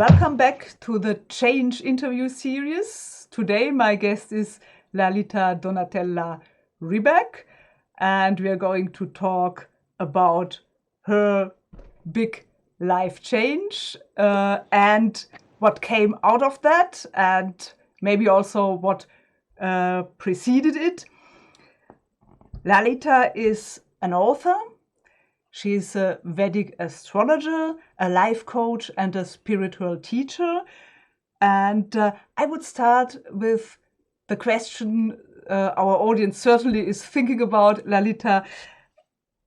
Welcome back to the Change interview series. Today my guest is Lalitha Donatella Riback, and we are going to talk about her big life change and what came out of that, and maybe also what preceded it. Lalitha is an author. She's a Vedic astrologer, a life coach, and a spiritual teacher. And I would start with the question our audience certainly is thinking about, Lalitha.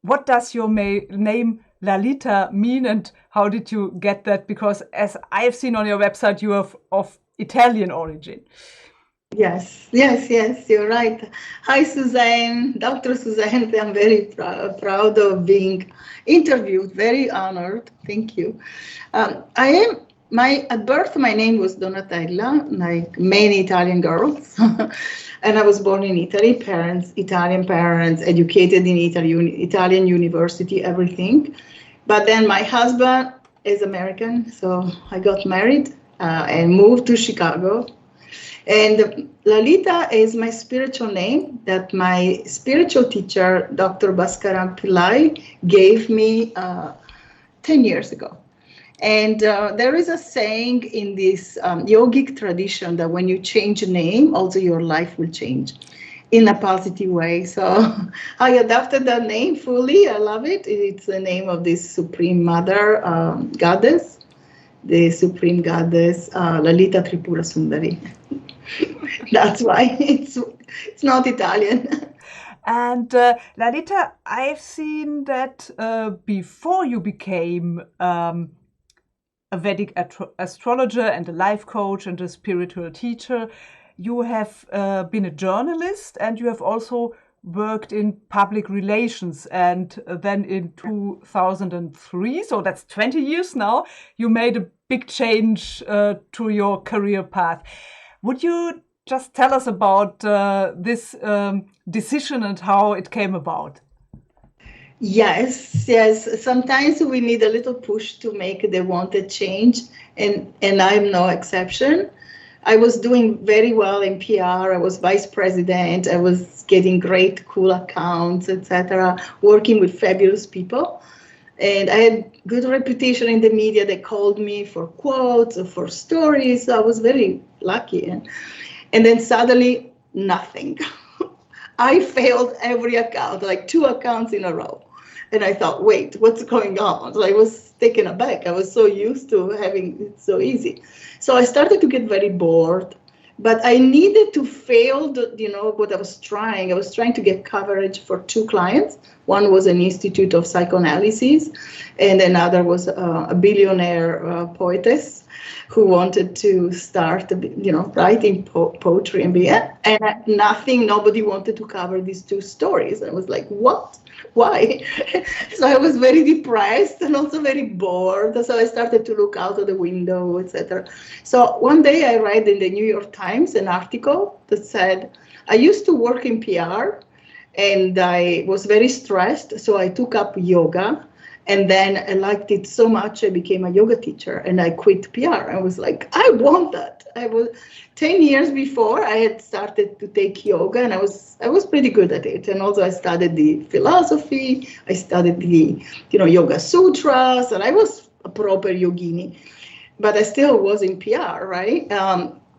What does your name Lalitha mean, and how did you get that? Because as I have seen on your website, you are of Italian origin. Yes, you're right. Hi, Susanne, Dr. Susanne. I'm very proud of being interviewed, very honored. Thank you. At birth, my name was Donatella, like many Italian girls. And I was born in Italy, Italian parents, educated in Italy, Italian university, everything. But then my husband is American, so I got married and moved to Chicago. And Lalitha is my spiritual name that my spiritual teacher, Dr. Bhaskaran Pillai, gave me 10 years ago. And there is a saying in this yogic tradition that when you change a name, also your life will change in a positive way. So I adopted that name fully. I love it. It's the name of this Supreme Mother Goddess, the Supreme Goddess Lalitha Tripura Sundari. That's why it's not Italian. And Lalitha, I've seen that before you became a Vedic astrologer and a life coach and a spiritual teacher, you have been a journalist, and you have also worked in public relations. And then in 2003, so that's 20 years now, you made a big change to your career path. Would you just tell us about this decision and how it came about? Yes. Sometimes we need a little push to make the wanted change, and I'm no exception. I was doing very well in PR. I was vice president. I was getting great, cool accounts, etc., working with fabulous people. And I had good reputation in the media. They called me for quotes or for stories. So I was very lucky. And then suddenly, nothing. I failed every account, like 2 accounts in a row. And I thought, wait, what's going on? So I was taken aback. I was so used to having it so easy. So I started to get very bored. But I needed to fail, what I was trying. I was trying to get coverage for 2 clients. One was an institute of psychoanalysis, and another was a billionaire poetess who wanted to start, writing poetry and nobody wanted to cover these 2 stories. And I was like, what? Why? So I was very depressed and also very bored. So I started to look out of the window, etc. So one day I read in the New York Times an article that said, I used to work in PR and I was very stressed. So I took up yoga. And then I liked it so much, I became a yoga teacher and I quit PR. I was like, I want that. 10 years before I had started to take yoga, and I was pretty good at it. And also I studied the philosophy, I studied the Yoga Sutras, and I was a proper yogini. But I still was in PR, right?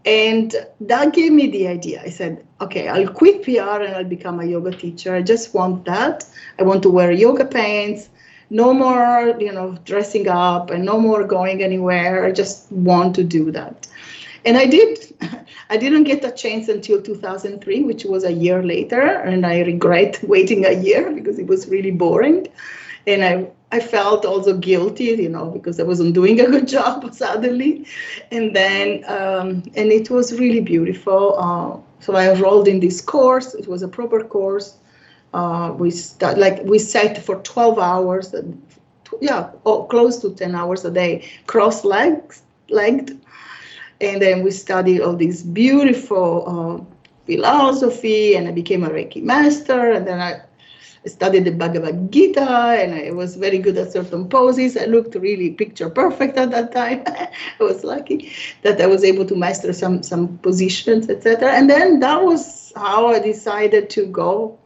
And that gave me the idea. I said, okay, I'll quit PR and I'll become a yoga teacher. I just want that. I want to wear yoga pants. No more, dressing up, and no more going anywhere. I just want to do that. And I did. I didn't get a chance until 2003, which was a year later. And I regret waiting a year because it was really boring. And I felt also guilty, because I wasn't doing a good job suddenly. And then, and it was really beautiful. So I enrolled in this course. It was a proper course. We sat for 12 hours, close to 10 hours a day, cross-legged. And then we studied all this beautiful philosophy, and I became a Reiki master. And then studied the Bhagavad Gita, and I was very good at certain poses. I looked really picture perfect at that time. I was lucky that I was able to master some positions, etc. And then that was how I decided to go,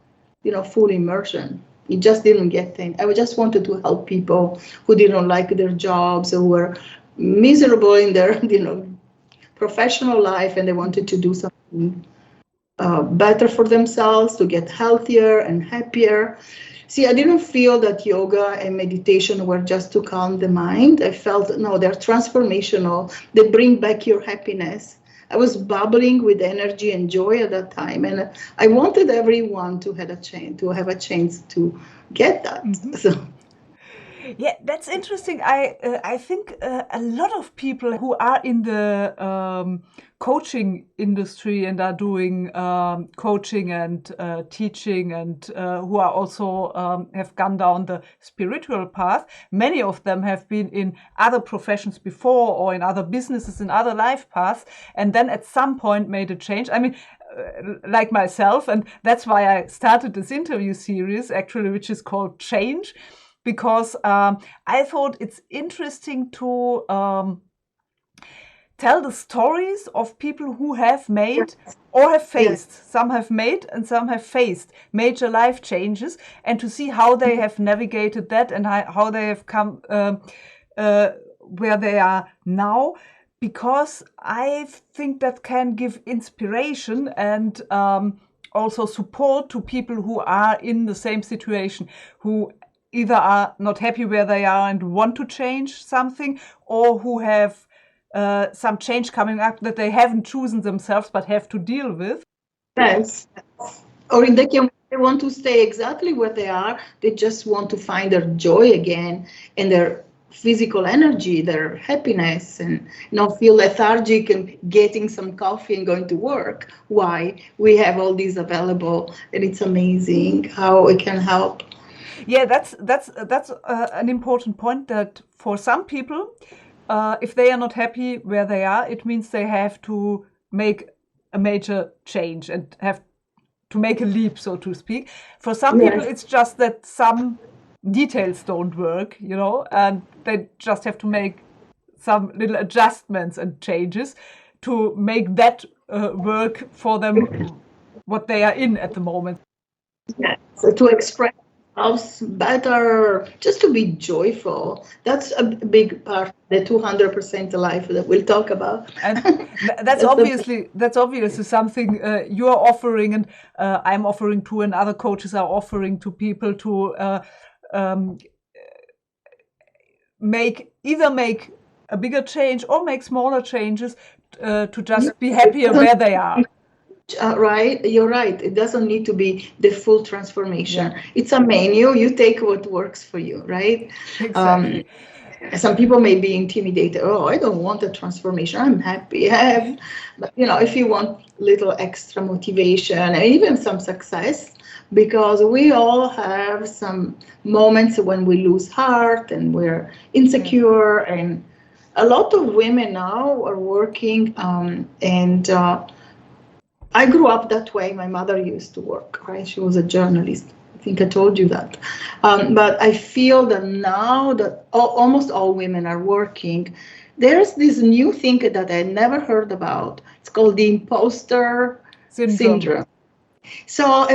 full immersion. It just didn't get in. I just wanted to help people who didn't like their jobs, or were miserable in their, professional life, and they wanted to do something better for themselves, to get healthier and happier. See, I didn't feel that yoga and meditation were just to calm the mind. I felt, no, they're transformational. They bring back your happiness. I was bubbling with energy and joy at that time, and I wanted everyone to have a chance to get that. Mm-hmm. So. Yeah, that's interesting. I think a lot of people who are in the coaching industry and are doing coaching and teaching, and who are also have gone down the spiritual path, many of them have been in other professions before, or in other businesses, in other life paths, and then at some point made a change. I mean, like myself, and that's why I started this interview series, actually, which is called Change. Because I thought it's interesting to tell the stories of people who have made or have faced. Yes. Some have made and some have faced major life changes, and to see how they have navigated that, and how they have come where they are now. Because I think that can give inspiration and also support to people who are in the same situation, who either are not happy where they are and want to change something, or who have some change coming up that they haven't chosen themselves but have to deal with. Yes. Or they want to stay exactly where they are. They just want to find their joy again and their physical energy, their happiness, and not feel lethargic and getting some coffee and going to work. Why? We have all these available, and it's amazing how it can help. Yeah, that's an important point, that for some people, if they are not happy where they are, it means they have to make a major change and have to make a leap, so to speak. For some people, it's just that some details don't work, and they just have to make some little adjustments and changes to make that work for them, what they are in at the moment. Yeah. So to express better, just to be joyful. That's a big part, the 200% life that we'll talk about. And that's obviously something you are offering, and I'm offering to, and other coaches are offering to people to make a bigger change or make smaller changes to just be happier where they are. Right, you're right. It doesn't need to be the full transformation. Yeah. It's a menu. You take what works for you, right? Exactly. Some people may be intimidated. Oh, I don't want a transformation. I'm happy. But if you want little extra motivation and even some success, because we all have some moments when we lose heart and we're insecure, and a lot of women now are working and I grew up that way. My mother used to work, right? She was a journalist. I think I told you that. But I feel that now that almost all women are working, there's this new thing that I never heard about. It's called the imposter syndrome. So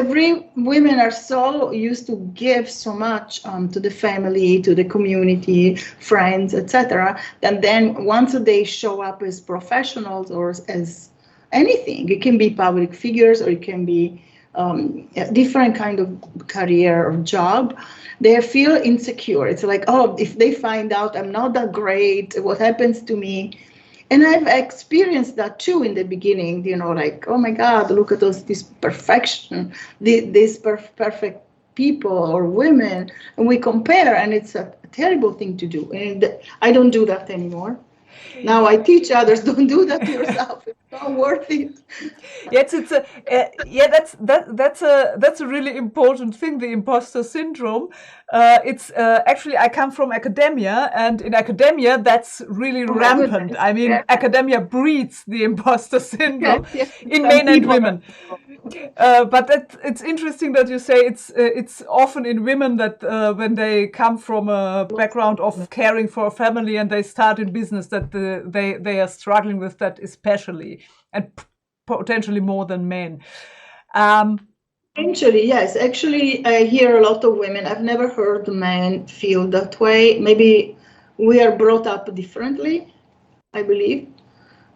women are so used to give so much to the family, to the community, friends, etc. And then once they show up as professionals or as anything, it can be public figures, or it can be a different kind of career or job, they feel insecure. It's like, oh, if they find out I'm not that great, what happens to me? And I've experienced that too in the beginning, like, oh my God, look at this perfection, these perfect people or women, and we compare, and it's a terrible thing to do. And I don't do that anymore. Now I teach others, don't do that to yourself. It's not worth it. Yes, that's a really important thing, the imposter syndrome. It's actually, I come from academia, and in academia that's really rampant. I mean, academia breeds the imposter syndrome in men and women. But it's interesting that you say it's often in women that when they come from a background of caring for a family and they start in business, that they are struggling with that especially, and potentially more than men. Potentially, yes. Actually, I hear a lot of women. I've never heard men feel that way. Maybe we are brought up differently. I believe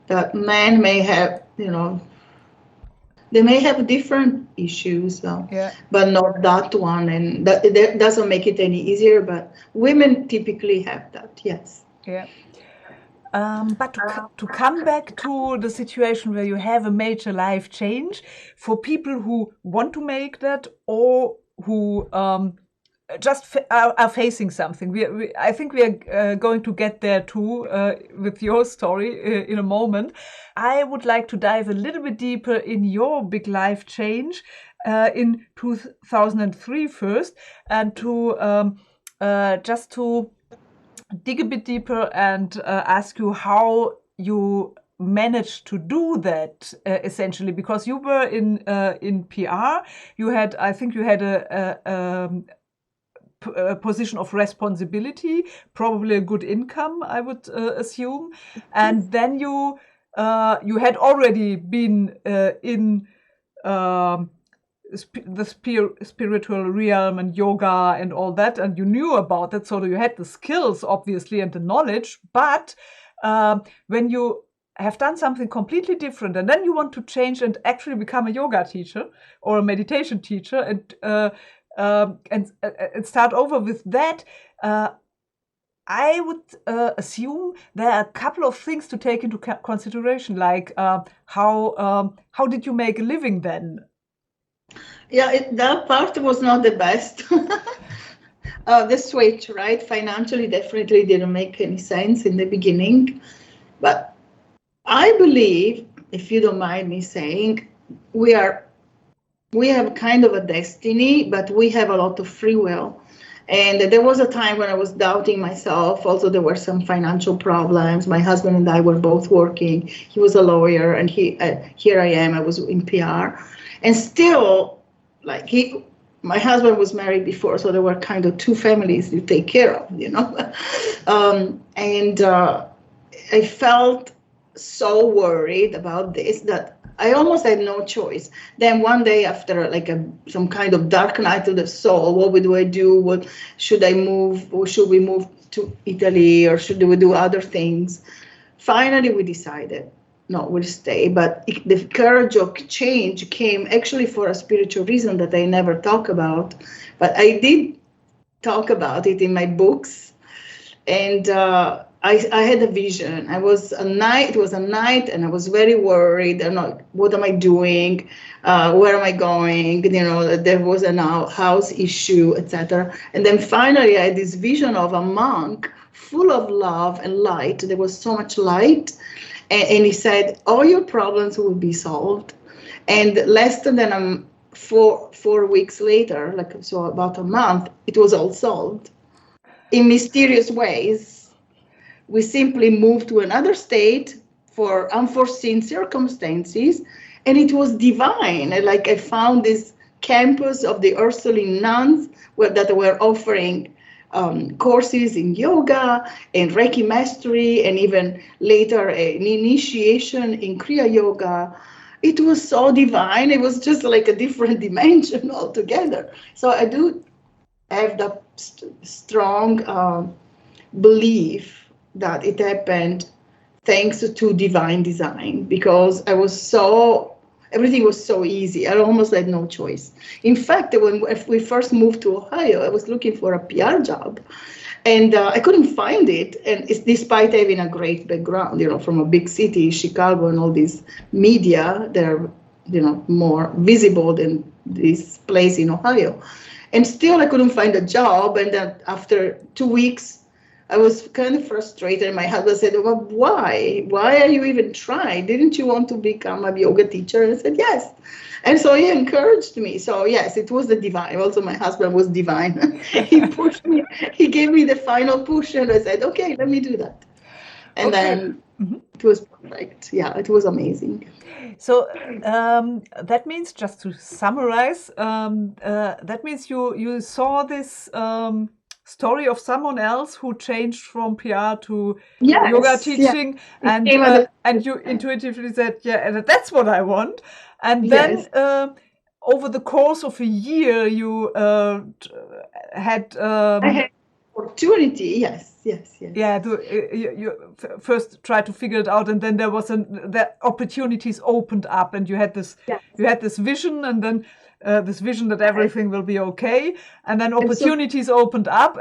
that men may have, they may have different issues, but not that one, and that doesn't make it any easier. But women typically have that, yes. Yeah. But to come back to the situation where you have a major life change, for people who want to make that or who just are facing something, I think we are going to get there too with your story in a moment. I would like to dive a little bit deeper in your big life change in 2003 first, and to just to dig a bit deeper and ask you how you managed to do that essentially, because you were in PR. I think you had a position of responsibility, probably a good income, I would assume, and then you had already been in the spiritual realm and yoga and all that, and you knew about that, so you had the skills obviously and the knowledge. But when you have done something completely different and then you want to change and actually become a yoga teacher or a meditation teacher and start over with that, I would assume there are a couple of things to take into consideration, like how did you make a living then? Yeah, that part was not the best. The switch, right? Financially, definitely didn't make any sense in the beginning. But I believe, if you don't mind me saying, we have kind of a destiny, but we have a lot of free will. And there was a time when I was doubting myself. Also, there were some financial problems. My husband and I were both working. He was a lawyer, and here I am. I was in PR, and still, my husband was married before, so there were kind of two families you take care of, and I felt so worried about this that I almost had no choice. Then one day, after some kind of dark night of the soul, what do I do? What should I move? Or should we move to Italy, or should we do other things? Finally, we decided, no, we'll stay. But the courage of change came actually for a spiritual reason that I never talk about. But I did talk about it in my books. And I had a vision. It was a night, and I was very worried. I'm like, what am I doing? Where am I going? There was a house issue, etc. And then finally, I had this vision of a monk full of love and light. There was so much light. And he said, all your problems will be solved. And less than 4 weeks later, so about a month, it was all solved. In mysterious ways, we simply moved to another state for unforeseen circumstances, and it was divine. I found this campus of the Ursuline nuns that were offering courses in yoga and Reiki mastery, and even later an initiation in Kriya Yoga. It was so divine. It was just like a different dimension altogether. So I do have that strong belief that it happened thanks to divine design, because everything was so easy. I almost had no choice. In fact, if we first moved to Ohio, I was looking for a PR job, and I couldn't find it. And it's despite having a great background, from a big city, Chicago, and all these media, they're, more visible than this place in Ohio. And still, I couldn't find a job. And then after 2 weeks, I was kind of frustrated. My husband said, well, why? Why are you even trying? Didn't you want to become a yoga teacher? And I said, yes. And so he encouraged me. So yes, it was the divine. Also, my husband was divine. He pushed me. He gave me the final push, and I said, okay, let me do that. And then It was perfect. Yeah, it was amazing. So that means, just to summarize, that means you saw this story of someone else who changed from PR to yoga teaching, and you intuitively said, yeah, that's what I want. And then over the course of a year, you had I had opportunity. Yes. Yeah, you first tried to figure it out, and then there was the opportunities opened up, and you had this vision, and then this vision that everything will be okay, and then opportunities opened up,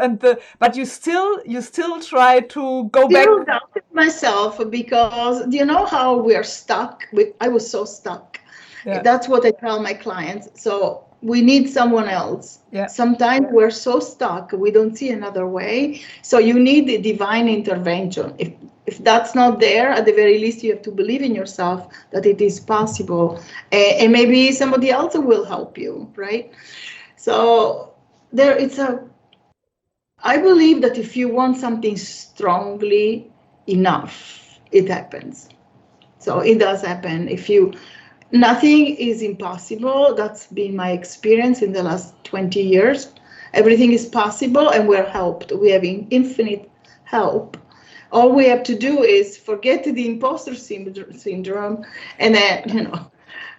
but you still try to go back. I doubted myself, because do you know how we're stuck? I was so stuck. Yeah. That's what I tell my clients. So we need someone else. Yeah. Sometimes we're so stuck, we don't see another way. So you need the divine intervention. If that's not there, at the very least, you have to believe in yourself that it is possible. And maybe somebody else will help you, right? So I believe that if you want something strongly enough, it happens. So it does happen. Nothing is impossible. That's been my experience in the last 20 years. Everything is possible, and we're helped. We have infinite help. All we have to do is forget the imposter syndrome, and then,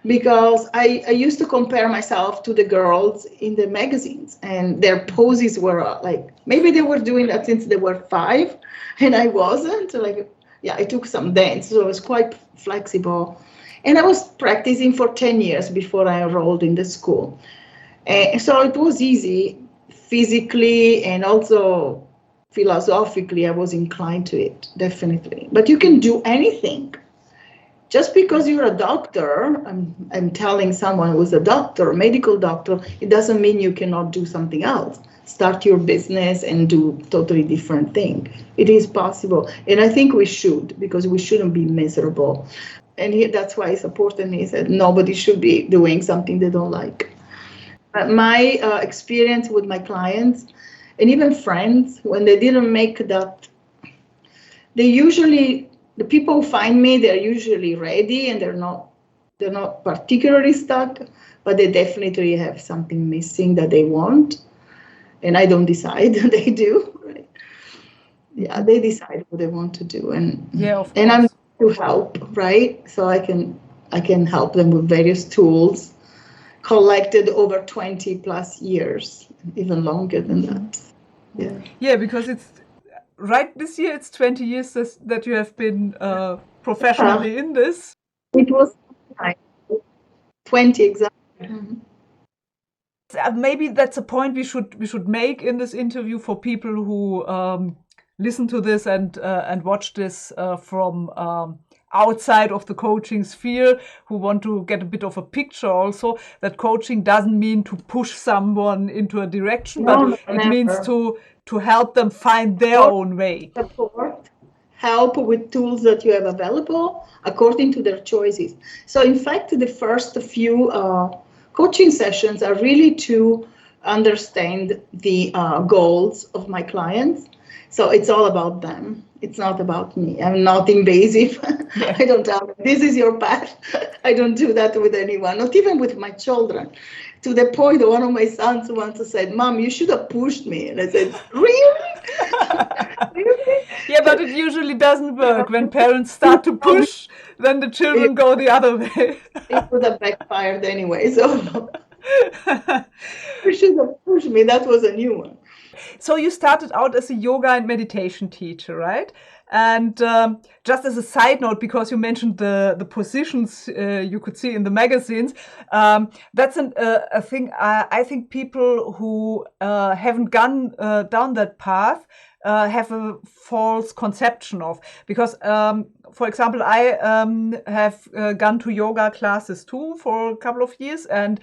because I used to compare myself to the girls in the magazines, and their poses were like, maybe they were doing that since they were 5, and I wasn't. I took some dance, so I was quite flexible. And I was practicing for 10 years before I enrolled in the school. So it was easy physically, and also philosophically, I was inclined to it, definitely. But you can do anything. Just because you're a doctor, I'm telling someone who's a doctor, a medical doctor, it doesn't mean you cannot do something else. Start your business and do totally different thing. It is possible. And I think we should, because we shouldn't be miserable. And that's why he supported me. He said nobody should be doing something they don't like. But my experience with my clients and even friends, when they didn't make that, the people who find me, they're usually ready, and they're not particularly stuck, but they definitely have something missing that they want. And I don't decide, they do. Right? Yeah, they decide what they want to do, and I'm to help, right? So I can help them with various tools collected over 20 plus years, even longer than that. Yeah, because it's right this year, it's 20 years that you have been professionally in this. It was 20 exactly. Mm-hmm. Maybe that's a point we should make in this interview for people who listen to this and watch this from outside of the coaching sphere, who want to get a bit of a picture also, that coaching doesn't mean to push someone into a direction, but it means to help them find their own way. Support, help with tools that you have available according to their choices. So in fact, the first few coaching sessions are really to understand the goals of my clients. So it's all about them. It's not about me. I'm not invasive. Yeah. I don't tell them, this is your path. I don't do that with anyone, not even with my children. To the point that one of my sons once said, Mom, you should have pushed me. And I said, really? Really? Yeah, but it usually doesn't work. When parents start to push, then the children go the other way. It would have backfired anyway. So you should have pushed me. That was a new one. So you started out as a yoga and meditation teacher, right? And just as a side note, because you mentioned the positions you could see in the magazines, that's a thing I think people who haven't gone down that path have a false conception of. Because, for example, I have gone to yoga classes too for a couple of years, and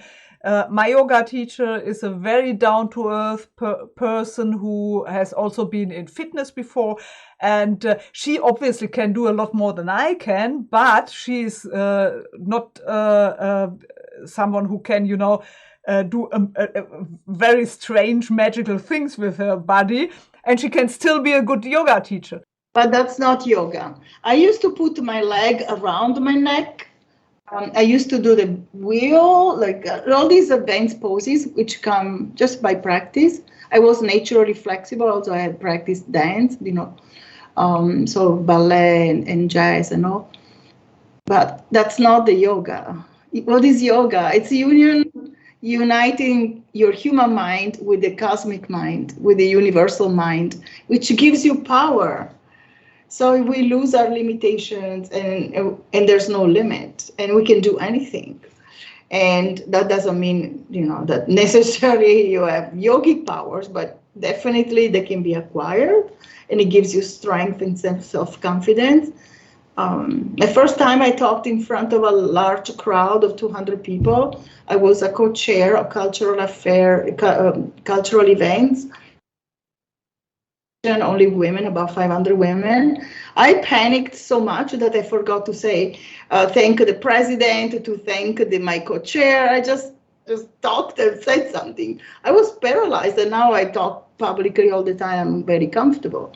my yoga teacher is a very down-to-earth person who has also been in fitness before, and she obviously can do a lot more than I can, but she's not someone who can, do very strange magical things with her body, and she can still be a good yoga teacher. but that's not yoga. I used to put my leg around my neck. I used to do the wheel, like all these advanced poses, which come just by practice. I was naturally flexible. Also, I had practiced dance, so ballet and jazz and all. But that's not the yoga. What is yoga? It's uniting your human mind with the cosmic mind, with the universal mind, which gives you power. So we lose our limitations, and there's no limit, and we can do anything. And that doesn't mean, that necessarily you have yogic powers, but definitely they can be acquired, and it gives you strength and sense of confidence. The first time I talked in front of a large crowd of 200 people, I was a co-chair of cultural events. Only women, about 500 women. I panicked so much that I forgot to say thank the president, to thank my co-chair. I just talked and said something. I was paralyzed, and now I talk publicly all the time. I'm very comfortable.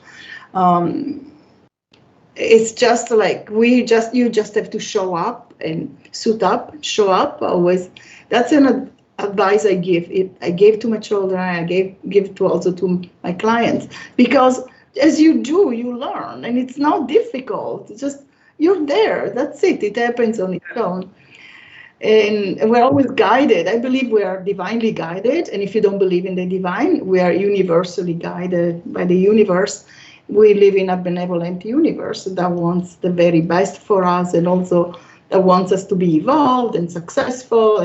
It's just like you just have to show up and suit up, show up always. That's an advice I give. I gave to my children. I give to also to my clients, because as you do, you learn, and it's not difficult. It's just you're there. That's it. It happens on its own. And we're always guided. I believe we are divinely guided. And if you don't believe in the divine, we are universally guided by the universe. We live in a benevolent universe that wants the very best for us, and also that wants us to be evolved and successful.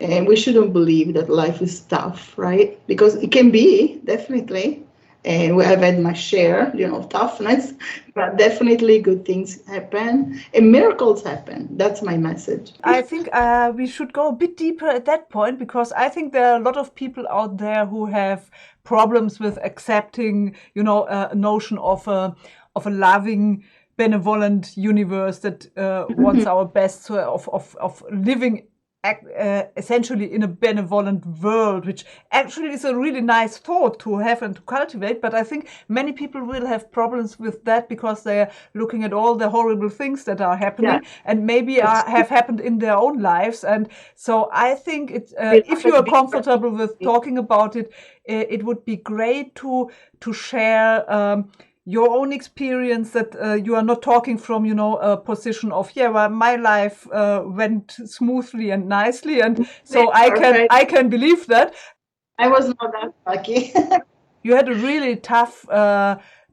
And we shouldn't believe that life is tough, right? Because it can be, definitely. And I've had my share, toughness, but definitely good things happen and miracles happen. That's my message. I think we should go a bit deeper at that point, because I think there are a lot of people out there who have problems with accepting, a notion of a loving, benevolent universe that wants our best, of living essentially in a benevolent world, which actually is a really nice thought to have and to cultivate. But I think many people will have problems with that because they're looking at all the horrible things that are happening and maybe have happened in their own lives. And so I think it's, if you are comfortable with talking about it, it would be great to share your own experience, that you are not talking from, a position of, well, my life went smoothly and nicely, and so I can believe that. I was not that lucky. You had a really tough,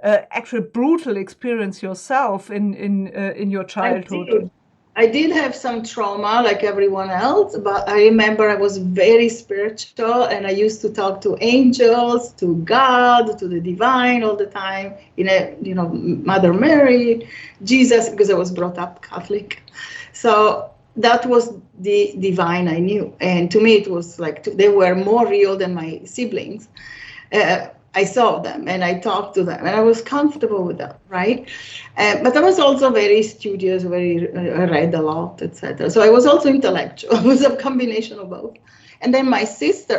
actually brutal experience yourself in your childhood. I did have some trauma like everyone else, but I remember I was very spiritual, and I used to talk to angels, to God, to the divine all the time, Mother Mary, Jesus, because I was brought up Catholic. So that was the divine I knew. And to me, it was like they were more real than my siblings. I saw them and I talked to them, and I was comfortable with them, right? But I was also very studious, I read a lot, etc. So I was also intellectual. It was a combination of both. And then my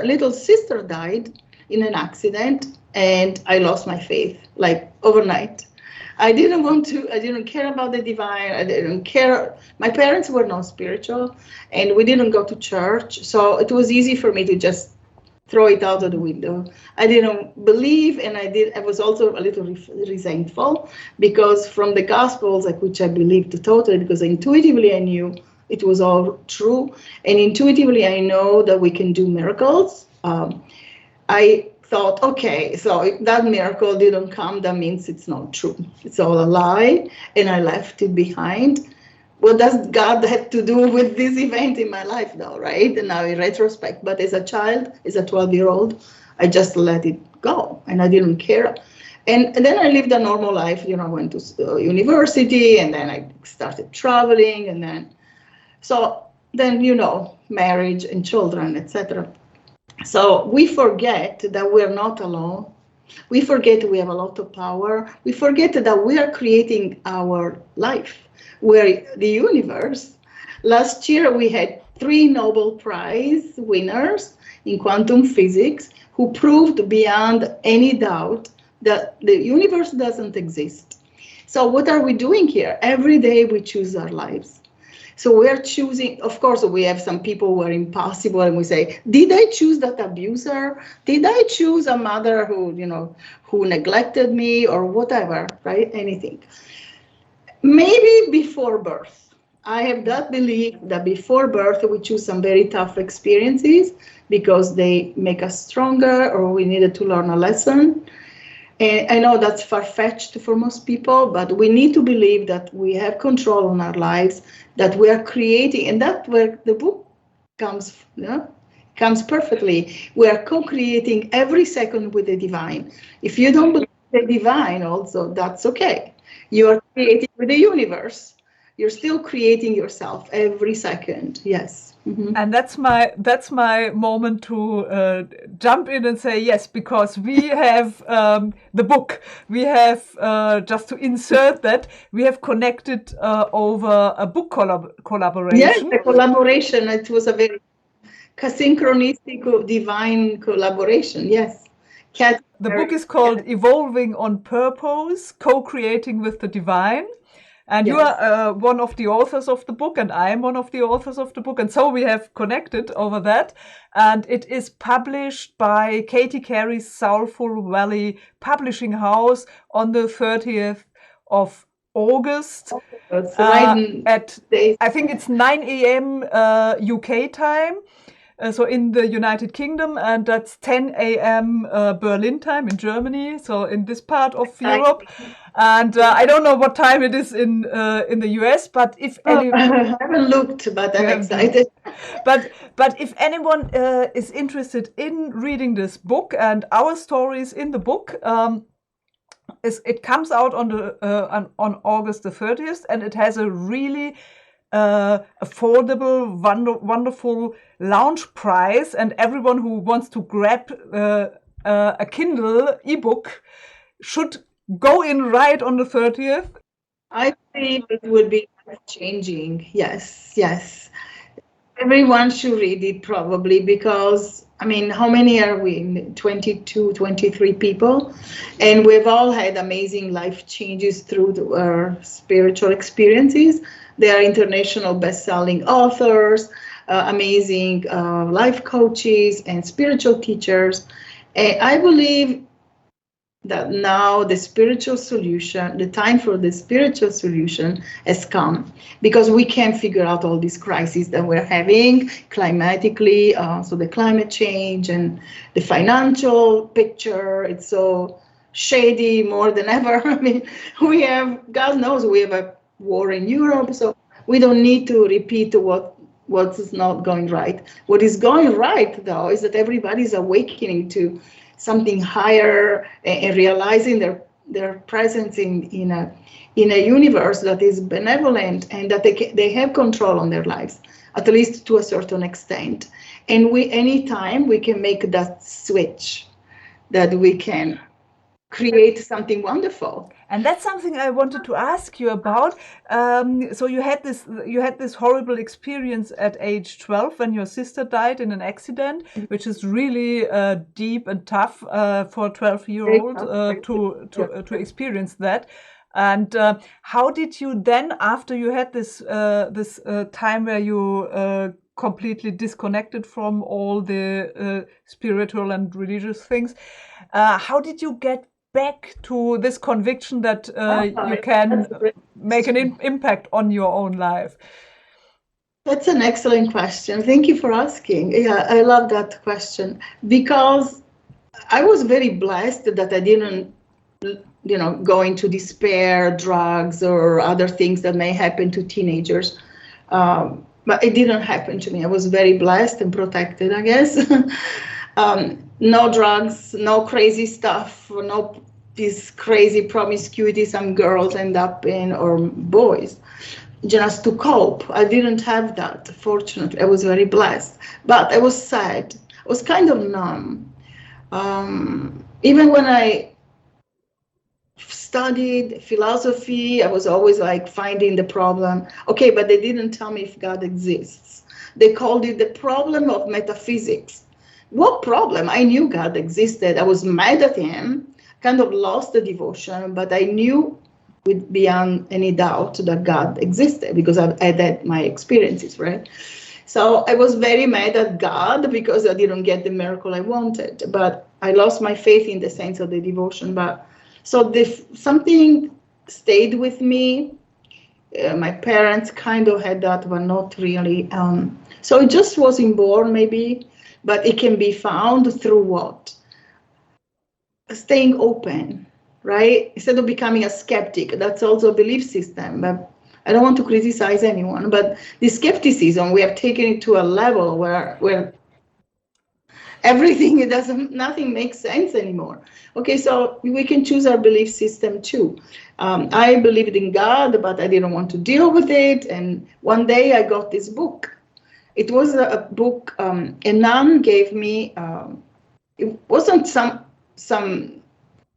little sister died in an accident, and I lost my faith, like overnight. I didn't care about the divine. I didn't care. My parents were not spiritual, and we didn't go to church. So it was easy for me to just throw it out of the window. I didn't believe, and I was also a little resentful, because from the Gospels, like, which I believed totally, because intuitively I knew it was all true, and intuitively I know that we can do miracles. I thought, okay, so if that miracle didn't come, that means it's not true. It's all a lie, and I left it behind. What does God have to do with this event in my life now, right? And now in retrospect, but as a child, as a 12-year-old, I just let it go, and I didn't care. And then I lived a normal life, I went to university, and then I started traveling, and then marriage and children, etc. So we forget that we're not alone. We forget we have a lot of power. We forget that we are creating our life. We're the universe. Last year, we had 3 Nobel Prize winners in quantum physics who proved beyond any doubt that the universe doesn't exist. So what are we doing here? Every day we choose our lives. So we're choosing, of course, we have some people who are impossible and we say, did I choose that abuser? Did I choose a mother who, who neglected me or whatever, right? Anything. Maybe before birth. I have that belief that before birth we choose some very tough experiences because they make us stronger or we needed to learn a lesson. And I know that's far-fetched for most people, but we need to believe that we have control on our lives, that we are creating, and that's where the book comes perfectly. We are co-creating every second with the divine. If you don't believe the divine also, that's okay. You are creating with the universe. You're still creating yourself every second. Yes. Mm-hmm. And that's my moment to jump in and say yes, because we have the book. We have just to insert that we have connected over a book collaboration. Yes, the collaboration. It was a very synchronistic, divine collaboration. Yes. The book is called Evolving on Purpose: Co-Creating with the Divine. And yes. You are one of the authors of the book, and I am one of the authors of the book. And so we have connected over that. And it is published by Katie Carey's Soulful Valley Publishing House on the 30th of August. At, I think it's 9 a.m. UK time. So in the United Kingdom, and that's 10 a.m. Berlin time in Germany, so in this part of Europe. And I don't know what time it is in the US, but if any, I haven't looked, but I'm excited. But if anyone is interested in reading this book and our stories in the book, it comes out on August the 30th, and it has a really affordable, wonderful launch price, and everyone who wants to grab a Kindle ebook should go in right on the 30th. I believe it would be life-changing. Yes. Everyone should read it probably because, I mean, how many are we? 22, 23 people. And we've all had amazing life changes through our spiritual experiences. They are international best-selling authors, amazing life coaches and spiritual teachers. And I believe that now the spiritual solution, the time for the spiritual solution has come, because we can figure out all these crises that we're having climatically, so the climate change and the financial picture, it's so shady more than ever. I mean, we have, God knows, we have a war in Europe, so we don't need to repeat what is not going right. What is going right, though, is that everybody's awakening to something higher and realizing their presence in a universe that is benevolent and that they have control on their lives, at least to a certain extent. And anytime we can make that switch, that we can create something wonderful. And that's something I wanted to ask you about. So you had this horrible experience at age 12 when your sister died in an accident, which is really deep and tough for a 12-year-old to experience that. And how did you then, after you had this time where you completely disconnected from all the spiritual and religious things, how did you get back to this conviction that you can make an impact on your own life? That's an excellent question. Thank you for asking. Yeah, I love that question, because I was very blessed that I didn't, go into despair, drugs, or other things that may happen to teenagers. But it didn't happen to me. I was very blessed and protected, I guess. No drugs, no crazy stuff, no this crazy promiscuity some girls end up in, or boys, just to cope. I didn't have that, fortunately. I was very blessed. But I was sad. I was kind of numb. Even when I studied philosophy, I was always like finding the problem. Okay, but they didn't tell me if God exists. They called it the problem of metaphysics. What problem? I knew God existed. I was mad at him. kind of lost the devotion, but I knew with beyond any doubt that God existed because I had my experiences, right? So I was very mad at God because I didn't get the miracle I wanted, but I lost my faith in the sense of the devotion. But so something stayed with me. My parents kind of had that, but not really. So it just was inborn, maybe, but it can be found through what? Staying open, right? Instead of becoming a skeptic, that's also a belief system. But I don't want to criticize anyone, but the skepticism, we have taken it to a level where everything, nothing makes sense anymore. Okay, so we can choose our belief system too. I believed in God, but I didn't want to deal with it. And one day I got this book. It was a book a nun gave me. It wasn't some,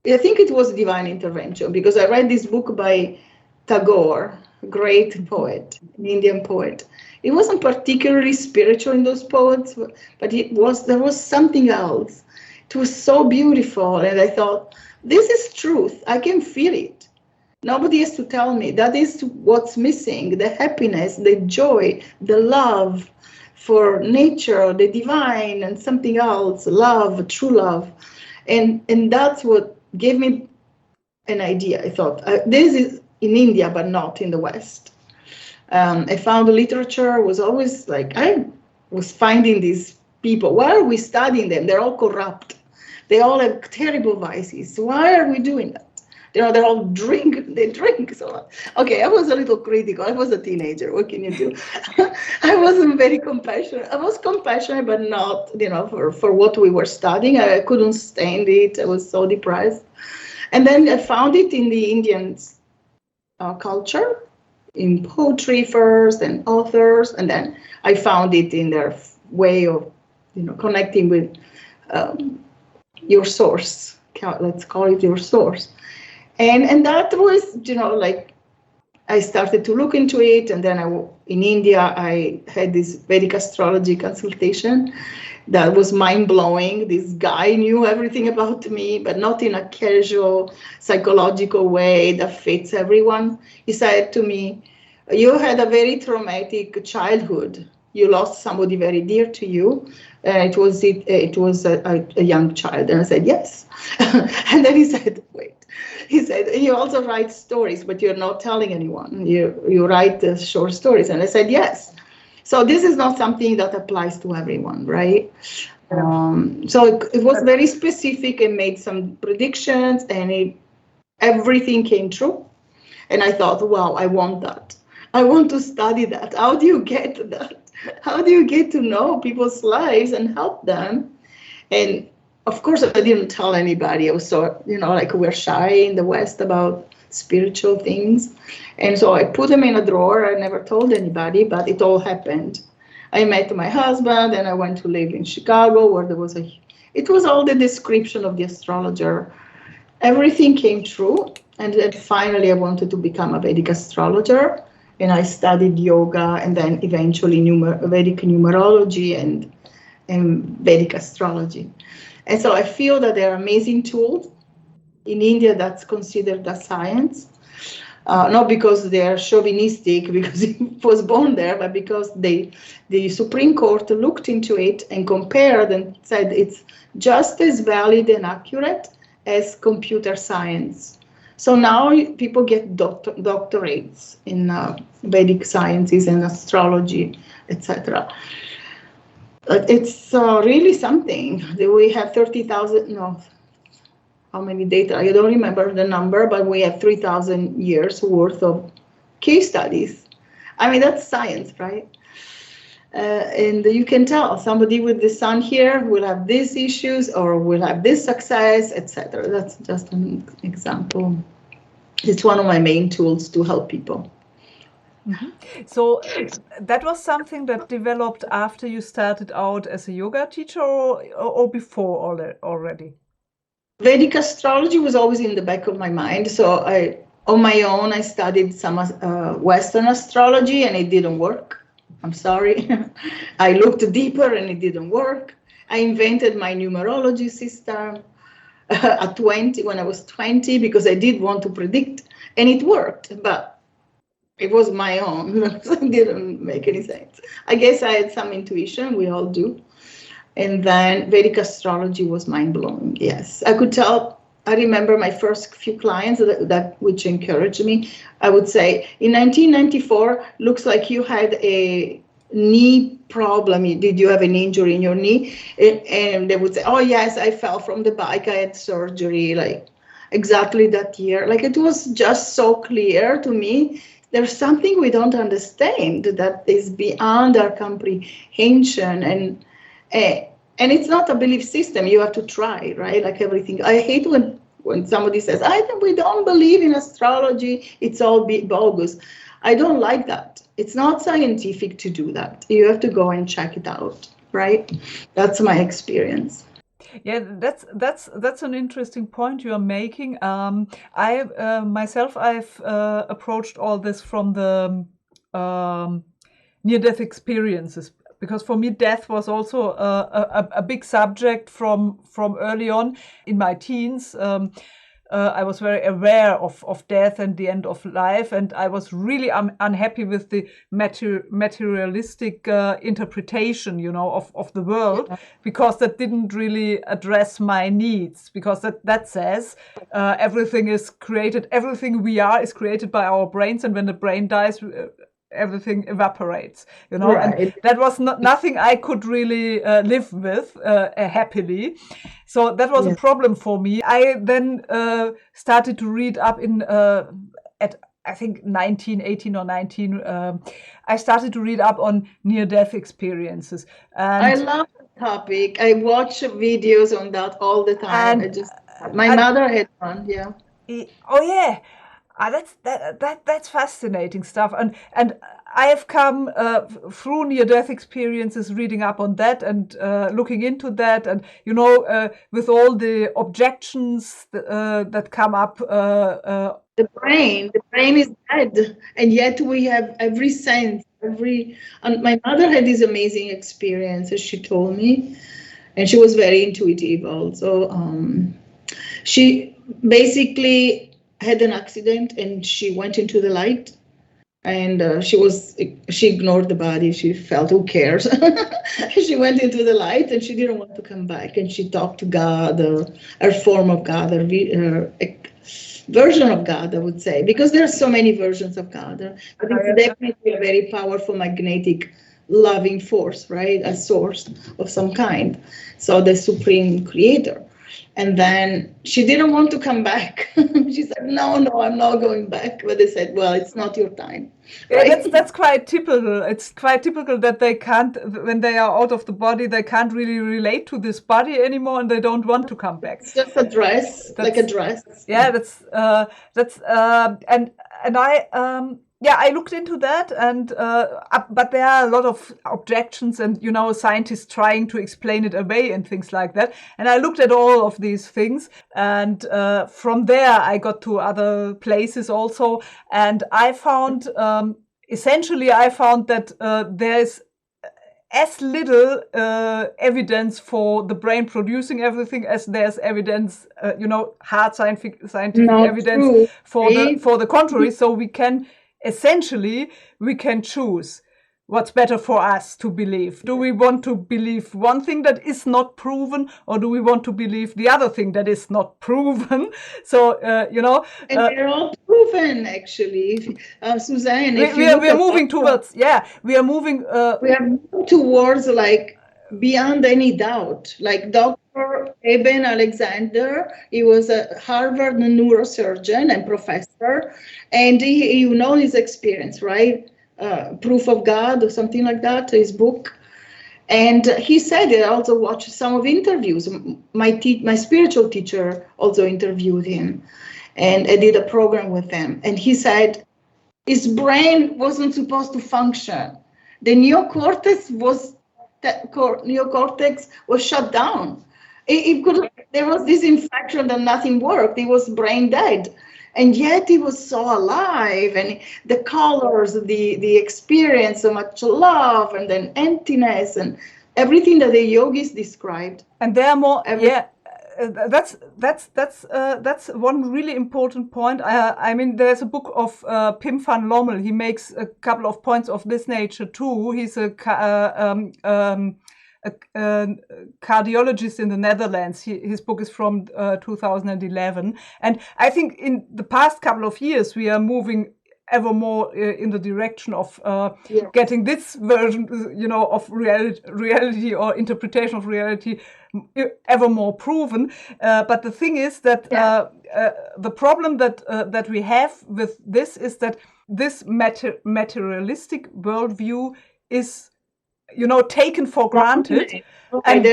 I think it was divine intervention, because I read this book by Tagore, a great poet, an Indian poet. It wasn't particularly spiritual in those poets, but there was something else. It was so beautiful, and I thought, this is truth. I can feel it. Nobody has to tell me. That is what's missing, the happiness, the joy, the love for nature, the divine, and something else, love, true love. And that's what gave me an idea. I thought, this is in India, but not in the West. I found the literature was always like, I was finding these people. Why are we studying them? They're all corrupt. They all have terrible vices. Why are we doing that? They all drink. So, okay, I was a little critical. I was a teenager. What can you do? I wasn't very compassionate. I was compassionate, but not, for what we were studying. I couldn't stand it. I was so depressed. And then I found it in the Indian culture, in poetry first and authors, and then I found it in their way of, connecting with your source. Let's call it your source. And that was, I started to look into it, and then in India, I had this Vedic Astrology consultation that was mind-blowing. This guy knew everything about me, but not in a casual, psychological way that fits everyone. He said to me, you had a very traumatic childhood. You lost somebody very dear to you. It was a young child. And I said, yes. And then he said, wait. He said, you also write stories, but you're not telling anyone. You write short stories. And I said, yes. So this is not something that applies to everyone, right? So it was very specific and made some predictions, and everything came true. And I thought, wow, I want that. I want to study that. How do you get that? How do you get to know people's lives and help them? And of course, I didn't tell anybody. I was so, we're shy in the West about spiritual things. And so I put them in a drawer. I never told anybody, but it all happened. I met my husband, and I went to live in Chicago, where it was all the description of the astrologer. Everything came true. And then finally, I wanted to become a Vedic astrologer. And I studied yoga, and then eventually Vedic numerology and Vedic astrology. And so I feel that they're amazing tools. In India, that's considered a science. Not because they're chauvinistic, because it was born there, but because the Supreme Court looked into it and compared and said it's just as valid and accurate as computer science. So now people get doctorates in Vedic sciences and astrology, etc. It's really something. We have 30,000, how many data? I don't remember the number, but we have 3,000 years worth of case studies. I mean, that's science, right? And you can tell somebody with the sun here will have these issues or will have this success, etc. That's just an example. It's one of my main tools to help people. Mm-hmm. So that was something that developed after you started out as a yoga teacher, or before already? Vedic astrology was always in the back of my mind. So on my own, I studied some Western astrology, and it didn't work. I'm sorry. I looked deeper and it didn't work. I invented my numerology system. at 20, when I was 20, because I did want to predict, and it worked, but it was my own, so it didn't make any sense. I guess I had some intuition, we all do. And then Vedic astrology was mind-blowing, yes. I could tell, I remember my first few clients that which encouraged me. I would say, in 1994, looks like you had a knee problem. Did you have an injury in your knee? And they would say, oh yes, I fell from the bike, I had surgery, like exactly that year. Like, it was just so clear to me. There's something we don't understand that is beyond our comprehension, and it's not a belief system. You have to try, right? Like everything. I hate when somebody says, we don't believe in astrology, it's all bogus. I don't like that. It's not scientific to do that. You have to go and check it out, right? That's my experience. Yeah, that's an interesting point you are making. I myself, I've approached all this from the near-death experiences, because for me, death was also a big subject from early on in my teens. I was very aware of death and the end of life, and I was really unhappy with the materialistic interpretation, of the world, because that didn't really address my needs, because that says everything is created, everything we are is created by our brains, and when the brain dies, everything evaporates, Right. and that was nothing I could really live with happily. So that was a problem for me. I then started to read up at I think 18 or 19. I started to read up on near-death experiences. And I love the topic. I watch videos on that all the time. My mother had one, yeah. Oh yeah. That's fascinating stuff, and I have come through near-death experiences, reading up on that and looking into that, and with all the objections that come up. The brain is dead, and yet we have every sense. And my mother had this amazing experience, as she told me, and she was very intuitive also. She basically had an accident, and she went into the light, and she ignored the body. She felt, who cares? She went into the light, and she didn't want to come back, and she talked to God, her form of God, her version of God, I would say, because there are so many versions of God, but it's definitely a very powerful magnetic loving force, right? A source of some kind, so the supreme creator. And then she didn't want to come back. She said, no, I'm not going back. But they said, well, it's not your time. Right? Yeah, that's quite typical. It's quite typical that they can't, when they are out of the body, they can't really relate to this body anymore, and they don't want to come back. It's just a dress, like a dress. Yeah, I looked into that, and but there are a lot of objections, and scientists trying to explain it away and things like that. And I looked at all of these things, and from there I got to other places also, and I found essentially that there's as little evidence for the brain producing everything as there's evidence, hard scientific evidence for the contrary. So we can choose what's better for us to believe. Do we want to believe one thing that is not proven, or do we want to believe the other thing that is not proven? So, and they're all proven, actually. Susanne, we are moving towards, we are moving towards, like, beyond any doubt. Like Dr. Eben Alexander, he was a Harvard neurosurgeon and professor, and his experience, right? Proof of God or something like that, his book. And he said, I also watched some of interviews. My spiritual teacher also interviewed him, and I did a program with him. And he said his brain wasn't supposed to function. The neocortex was shut down. There was this infection that nothing worked. He was brain dead. And yet he was so alive, and the colors, the experience, so much love, and then emptiness, and everything that the yogis described. And there are more, that's one really important point. I mean, there's a book of Pim van Lommel. He makes a couple of points of this nature too. He's a cardiologist in the Netherlands. His book is from 2011, and I think in the past couple of years we are moving ever more in the direction of getting this version, of reality or interpretation of reality ever more proven. But the thing is that the problem that we have with this is that this materialistic worldview is, taken for granted. And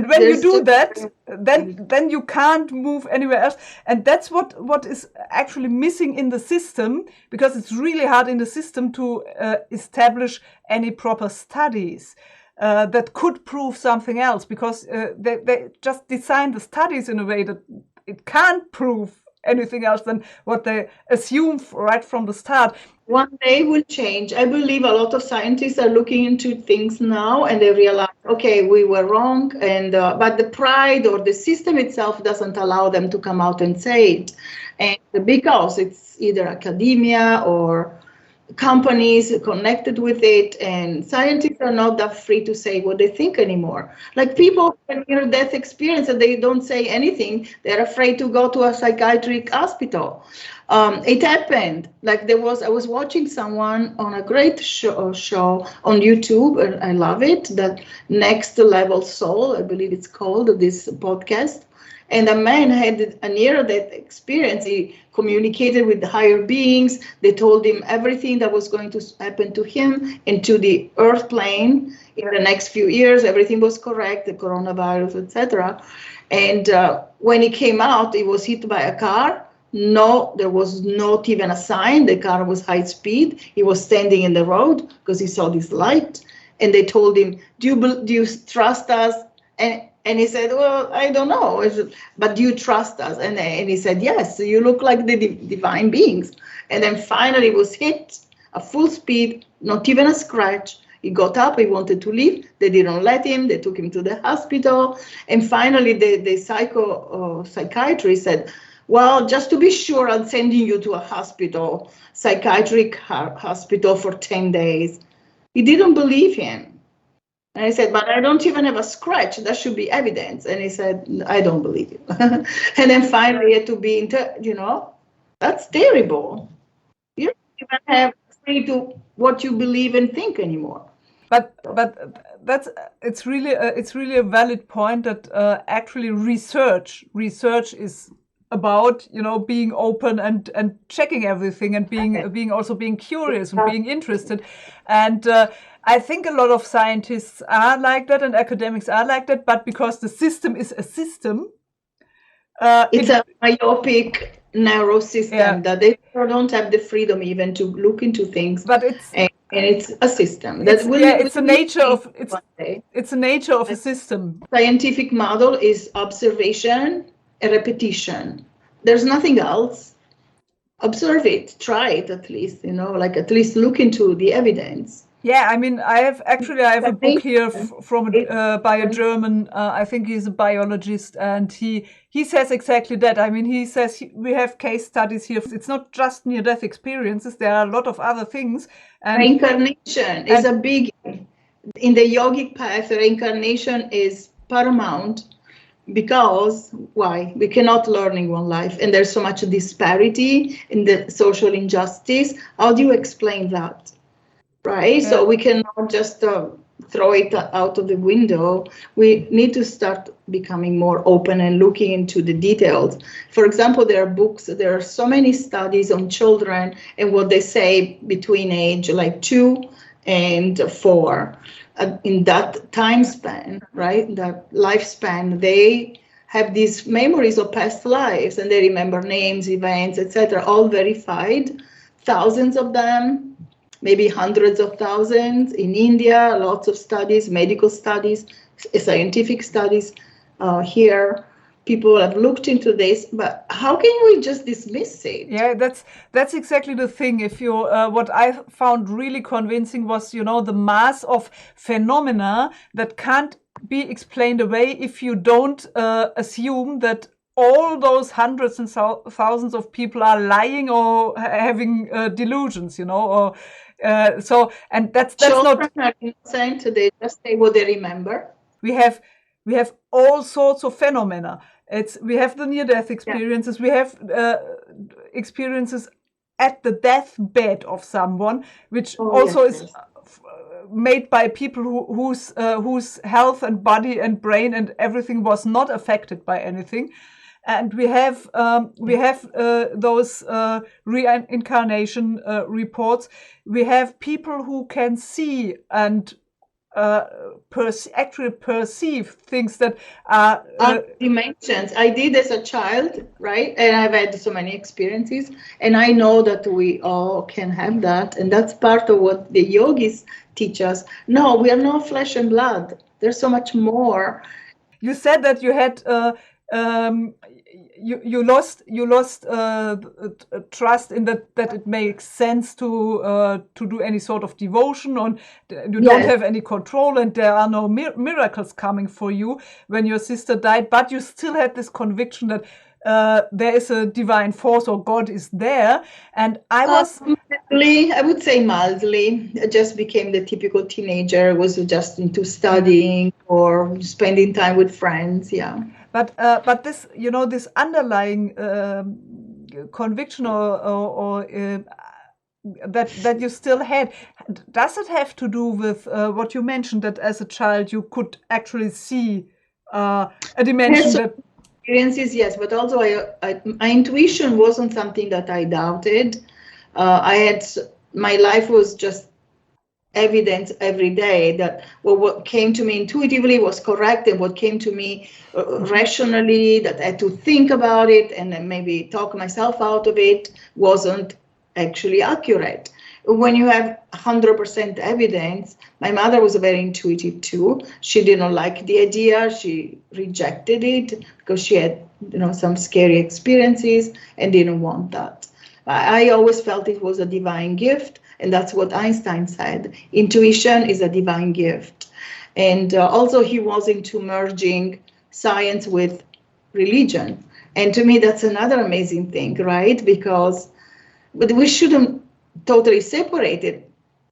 when you do that, then you can't move anywhere else. And that's what is actually missing in the system, because it's really hard in the system to establish any proper studies that could prove something else, because they just design the studies in a way that it can't prove anything else than what they assume right from the start. One day will change. I believe a lot of scientists are looking into things now, and they realize, okay, we were wrong, and but the pride or the system itself doesn't allow them to come out and say it, and because it's either academia or companies connected with it, and scientists are not that free to say what they think anymore. Like people with near-death experience and they don't say anything, they're afraid to go to a psychiatric hospital. It happened. Like I was watching someone on a great show on YouTube, and I love it, that Next Level Soul, I believe it's called, this podcast. And a man had a near-death experience. He communicated with the higher beings. They told him everything that was going to happen to him and to the earth plane in the next few years. Everything was correct, the coronavirus, etc. And when he came out, he was hit by a car. No, there was not even a sign. The car was high speed. He was standing in the road because he saw this light. And they told him, do you trust us? And he said, well, I don't know, but do you trust us? And he said, yes, you look like the divine beings. And then finally he was hit at full speed, not even a scratch. He got up, he wanted to leave. They didn't let him. They took him to the hospital. And finally the psychiatrist said, well, just to be sure, I'm sending you to a hospital, psychiatric hospital for 10 days. He didn't believe him. And I said, but I don't even have a scratch. That should be evidence. And he said, I don't believe you. And then finally he had to be, that's terrible. You don't even have free to what you believe and think anymore. But it's really a valid point that actually research is about, being open and checking everything and being curious and being interested. And I think a lot of scientists are like that and academics are like that, but because the system is a system. It's a myopic, narrow system that they don't have the freedom even to look into things. But it's and it's a system. It's the nature of a system. Scientific model is observation and repetition. There's nothing else. Observe it, try it at least, at least look into the evidence. Yeah, I mean, I have a book here by a German. I think he's a biologist, and he says exactly that. I mean, he says we have case studies here. It's not just near-death experiences. There are a lot of other things. And reincarnation is a big. In the yogic path, reincarnation is paramount. Because why? We cannot learn in one life, and there's so much disparity in the social injustice. How do you explain that? Right? Yeah. So we cannot just throw it out of the window. We need to start becoming more open and looking into the details. For example, there are so many studies on children and what they say between age like 2 and 4. In that time span, right, that lifespan, they have these memories of past lives and they remember names, events, etc., all verified, thousands of them, maybe hundreds of thousands. In India, lots of studies, medical studies, scientific studies. Here, people have looked into this, but how can we just dismiss it? Yeah, that's exactly the thing. If you, what I found really convincing was, the mass of phenomena that can't be explained away if you don't assume that all those hundreds and thousands of people are lying or having delusions, or so. And that's Children not. are innocent. They just say what they remember. We have all sorts of phenomena. We have the near-death experiences. Yeah. We have experiences at the deathbed of someone, which also is made by people whose health and body and brain and everything was not affected by anything. And we have those reincarnation reports. We have people who can see and actually perceive things that are dimensions. I did as a child, right? And I've had so many experiences, and I know that we all can have that, and that's part of what the yogis teach us. No, we are not flesh and blood. There's so much more. You said that you had you lost trust in that it makes sense to do any sort of devotion, or you don't have any control, and there are no miracles coming for you when your sister died, but you still had this conviction that there is a divine force or God is there. And I would say mildly. I just became the typical teenager, was just into studying or spending time with friends. Yeah. But this, this underlying conviction or that you still had, does it have to do with what you mentioned, that as a child you could actually see a dimension that experiences? Yes, but also my intuition wasn't something that I doubted. My life was just evidence every day that what came to me intuitively was correct, and what came to me rationally, that I had to think about it and then maybe talk myself out of it, wasn't actually accurate. When you have 100% evidence, my mother was very intuitive too. She didn't like the idea. She rejected it because she had some scary experiences and didn't want that. I always felt it was a divine gift. And that's what Einstein said. Intuition is a divine gift. And also he was into merging science with religion. And to me, that's another amazing thing, right? But we shouldn't totally separate it.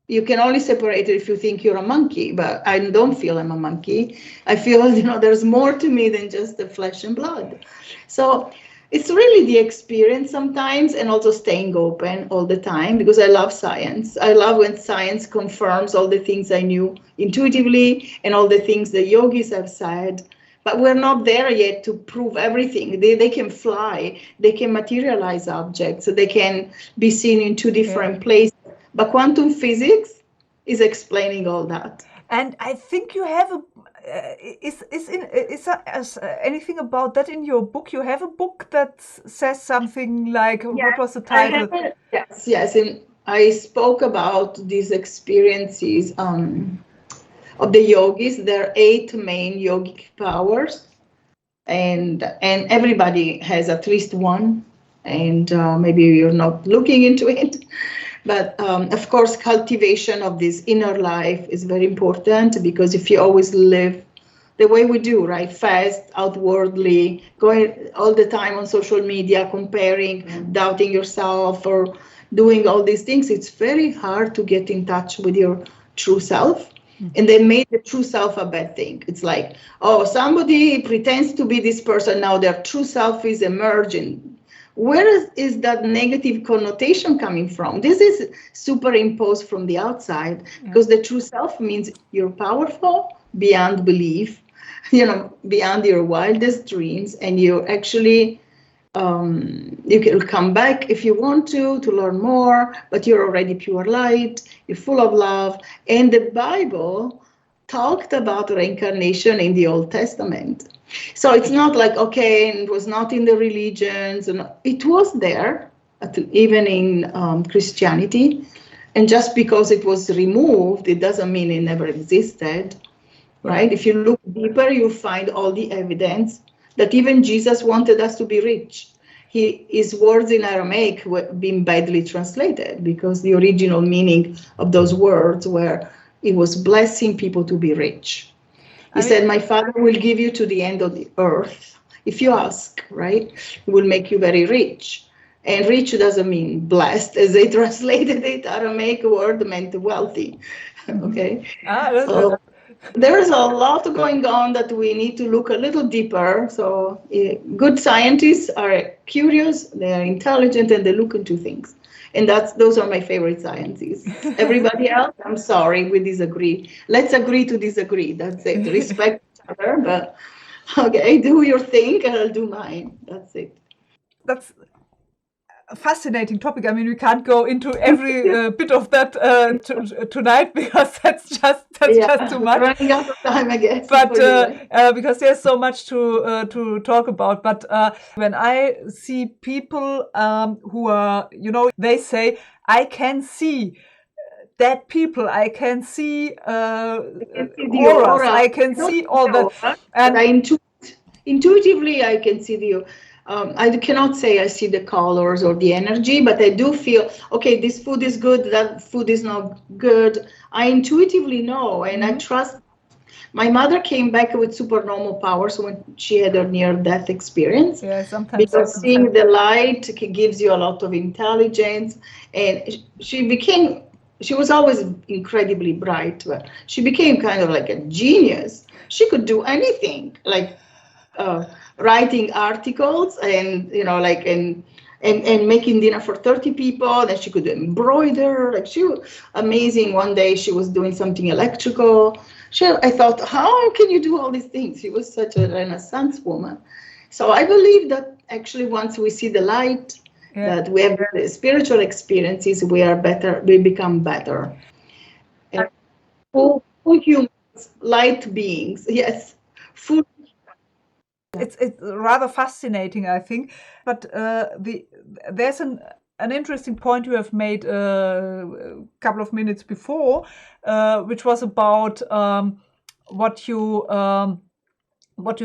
You can only separate it if you think you're a monkey, but I don't feel I'm a monkey. I feel, there's more to me than just the flesh and blood. So it's really the experience sometimes, and also staying open all the time, because I love science. I love when science confirms all the things I knew intuitively and all the things the yogis have said. But we're not there yet to prove everything. They can fly, they can materialize objects, so they can be seen in two different places. But quantum physics is explaining all that. And I think you have is anything about that in your book? You have a book that says something like, what was the title? Yes. And I spoke about these experiences of the yogis. There are 8 main yogic powers, and everybody has at least one, and maybe you're not looking into it. But of course, cultivation of this inner life is very important, because if you always live the way we do, right, fast, outwardly, going all the time on social media, comparing, doubting yourself, or doing all these things, it's very hard to get in touch with your true self. And they made the true self a bad thing. It's like, oh, somebody pretends to be this person, now their true self is emerging. Where is that negative connotation coming from? This is superimposed from the outside, because the true self means you're powerful beyond belief, beyond your wildest dreams, and you actually, you can come back if you want to learn more, but you're already pure light, you're full of love. And the Bible talked about reincarnation in the Old Testament. So it's not like, okay, it was not in the religions, and it was there, even in Christianity. And just because it was removed, it doesn't mean it never existed, right? If you look deeper, you find all the evidence that even Jesus wanted us to be rich. His words in Aramaic were being badly translated, because the original meaning of those words were, it was blessing people to be rich. He said, my father will give you to the end of the earth. If you ask, right, he will make you very rich. And rich doesn't mean blessed, as they translated it. Aramaic word meant wealthy. Okay. So there's a lot going on that we need to look a little deeper. So good scientists are curious, they are intelligent, and they look into things. And those are my favorite sciences. Everybody else, I'm sorry, we disagree. Let's agree to disagree. That's it. Respect each other, but okay, do your thing and I'll do mine. That's it. That's a fascinating topic. I mean, we can't go into every bit of that tonight because that's just too much. Running out of time, I guess. But because there's so much to talk about. But when I see people who are, they say, I can see dead people, I can see auras, I can see all that. And intuitively, I can see the. I cannot say I see the colors or the energy, but I do feel, okay, this food is good, that food is not good. I intuitively know, and I trust. My mother came back with supernormal powers when she had her near-death experience. Yeah, sometimes. Because seeing the light gives you a lot of intelligence, and she was always incredibly bright, but she became kind of like a genius. She could do anything, like writing articles and and making dinner for 30 people. Then she could embroider, like she was amazing. One day she was doing something electrical. I thought, how can you do all these things? She was such a Renaissance woman. So I believe that actually once we see the light, that we have spiritual experiences, we become better. And full humans, light beings, yes. Full. It's rather fascinating, I think. But there's an interesting point you have made a couple of minutes before, which was about what you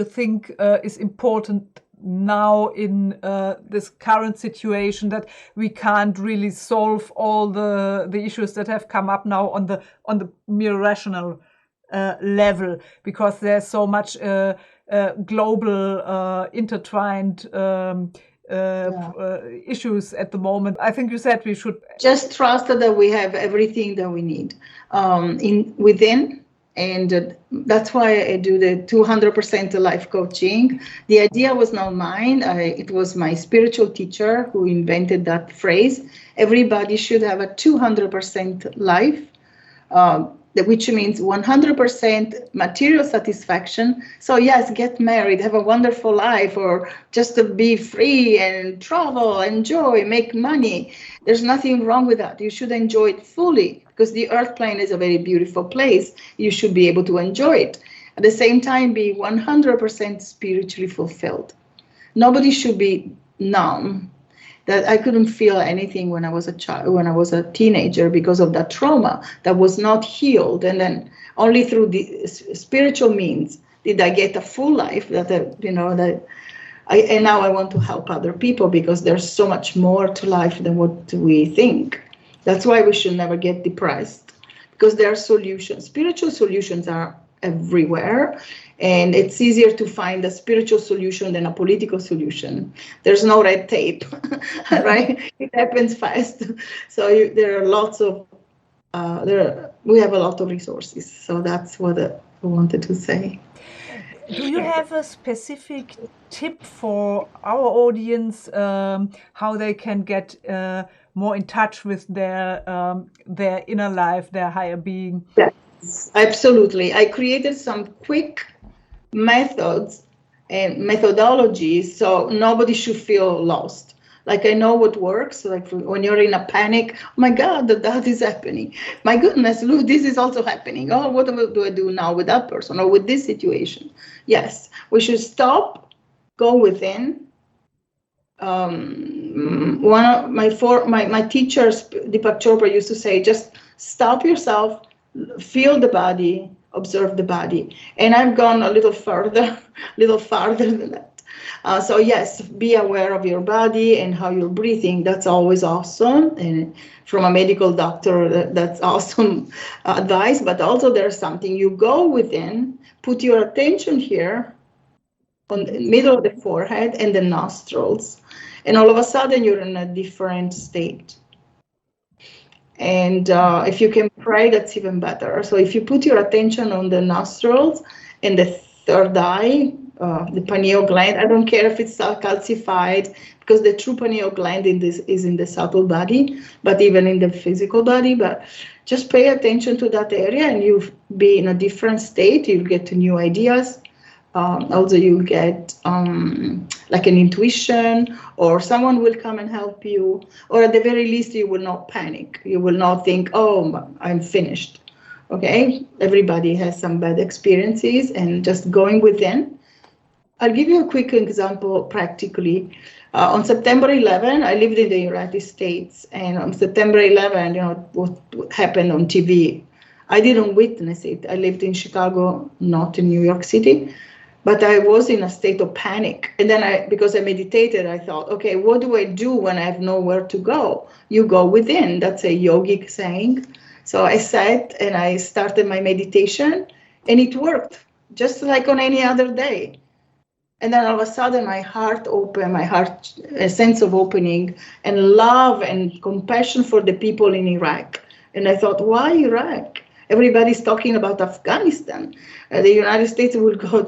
think is important now in this current situation, that we can't really solve all the issues that have come up now on the mere rational level, because there's so much global intertwined issues at the moment. I think you said we should just trust that we have everything that we need within. And that's why I do the 200% life coaching. The idea was not mine. It was my spiritual teacher who invented that phrase. Everybody should have a 200% life, which means 100% material satisfaction. So yes, get married, have a wonderful life, or just to be free and travel, enjoy, make money. There's nothing wrong with that. You should enjoy it fully, because the earth plane is a very beautiful place. You should be able to enjoy it. At the same time, be 100% spiritually fulfilled. Nobody should be numb. That I couldn't feel anything when I was a child, when I was a teenager, because of that trauma that was not healed. And then only through the spiritual means did I get a full life. And now I want to help other people, because there's so much more to life than what we think. That's why we should never get depressed, because there are solutions. Spiritual solutions are everywhere. And it's easier to find a spiritual solution than a political solution. There's no red tape, right? It happens fast. So there are lots of, we have a lot of resources. So that's what I wanted to say. Do you have a specific tip for our audience, how they can get more in touch with their inner life, their higher being? Yes, absolutely. I created some quick methods and methodologies so nobody should feel lost. Like, I know what works. Like when you're in a panic, oh my God, that is happening. My goodness, look, this is also happening. Oh, what do I do now with that person or with this situation? Yes, we should stop, go within. One of my teachers, Deepak Chopra, used to say, just stop yourself, feel the body, observe the body. And I've gone a little farther than that. So yes, be aware of your body and how you're breathing. That's always awesome. And from a medical doctor, that's awesome advice. But also there's something you go within, put your attention here on the middle of the forehead and the nostrils. And all of a sudden you're in a different state. And if you can pray, that's even better. So if you put your attention on the nostrils and the third eye, the pineal gland, I don't care if it's calcified, because the true pineal gland is in the subtle body, but even in the physical body. But just pay attention to that area and you'll be in a different state. You'll get new ideas. Also, you'll get like an intuition, or someone will come and help you, or at the very least, you will not panic. You will not think, oh, I'm finished. Okay, everybody has some bad experiences, and just going within. I'll give you a quick example practically. On September 11, I lived in the United States, and on September 11, what happened on TV, I didn't witness it. I lived in Chicago, not in New York City. But I was in a state of panic. And then because I meditated, I thought, okay, what do I do when I have nowhere to go? You go within. That's a yogic saying. So I sat and I started my meditation, and it worked just like on any other day. And then all of a sudden my heart opened, a sense of opening and love and compassion for the people in Iraq. And I thought, why Iraq? Everybody's talking about Afghanistan. The United States will go,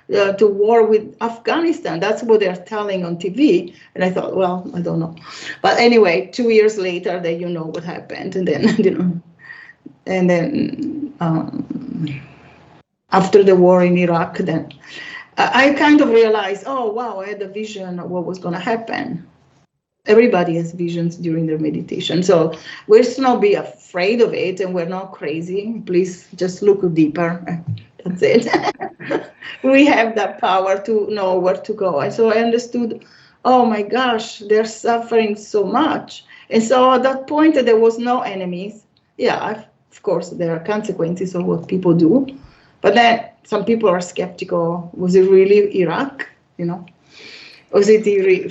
to war with Afghanistan. That's what they're telling on TV. And I thought, well, I don't know. But anyway, 2 years later, then you know what happened. And then, after the war in Iraq, then I kind of realized, oh, wow, I had a vision of what was going to happen. Everybody has visions during their meditation. So let's not be afraid of it, and we're not crazy. Please just look deeper. That's it. We have that power to know where to go. And so I understood, oh my gosh, they're suffering so much. And so at that point, there was no enemies. Yeah, of course, there are consequences of what people do. But then some people are skeptical. Was it really Iraq? Was it really